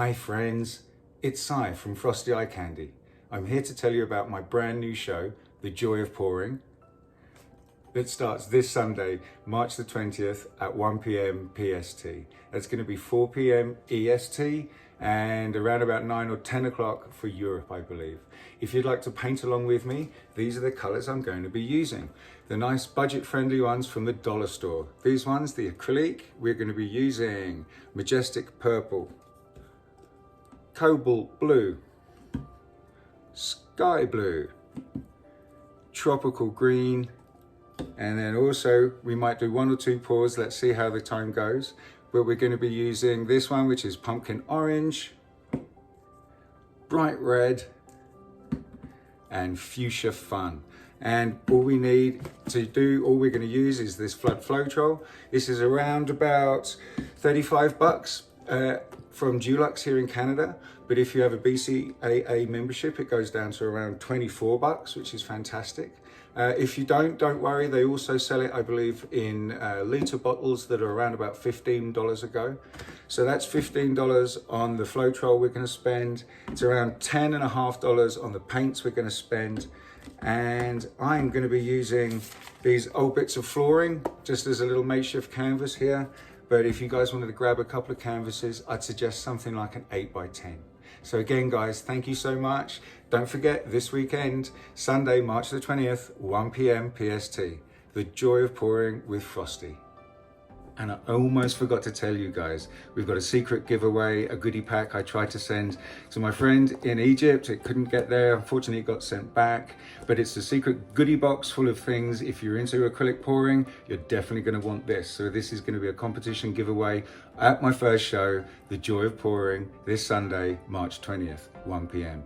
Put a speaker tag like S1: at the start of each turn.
S1: Hi friends, it's Si from Frosty Eye Candy. I'm here to tell you about my brand new show, The Joy of Pouring, that starts this Sunday, March the 20th at 1 p.m. PST. That's going to be 4 p.m. EST and around about 9 or 10 o'clock for Europe, I believe. If you'd like to paint along with me, these are the colors I'm going to be using. The nice budget-friendly ones from the dollar store. These ones, the Acrylique, we're going to be using Majestic Purple, Cobalt Blue, Sky Blue, Tropical Green, and then also we might do 1 or 2 pours. Let's see how the time goes. But we're going to be using this one, which is Pumpkin Orange, Bright Red, and Fuchsia Fun. And all we need to do, all we're going to use is this Floetrol. This is around about 35 bucks. From Dulux here in Canada, but if you have a BCAA membership, it goes down to around 24 bucks, which is fantastic. If you don't worry, they also sell it, I believe, in litre bottles that are around about $15 a go. So that's $15 on the Floetrol we're going to spend. It's around $10.50 on the paints we're going to spend. And I'm going to be using these old bits of flooring just as a little makeshift canvas here. But if you guys wanted to grab a couple of canvases, I'd suggest something like an 8x10. So again, guys, thank you so much. Don't forget this weekend, Sunday, March the 20th, 1 p.m. PST, The Joy of Pouring with Frosty. And I almost forgot to tell you guys, we've got a secret giveaway, a goodie pack I tried to send to my friend in Egypt. It couldn't get there. Unfortunately, it got sent back. But it's a secret goodie box full of things. If you're into acrylic pouring, you're definitely going to want this. So this is going to be a competition giveaway at my first show, The Joy of Pouring, this Sunday, March 20th, 1 p.m.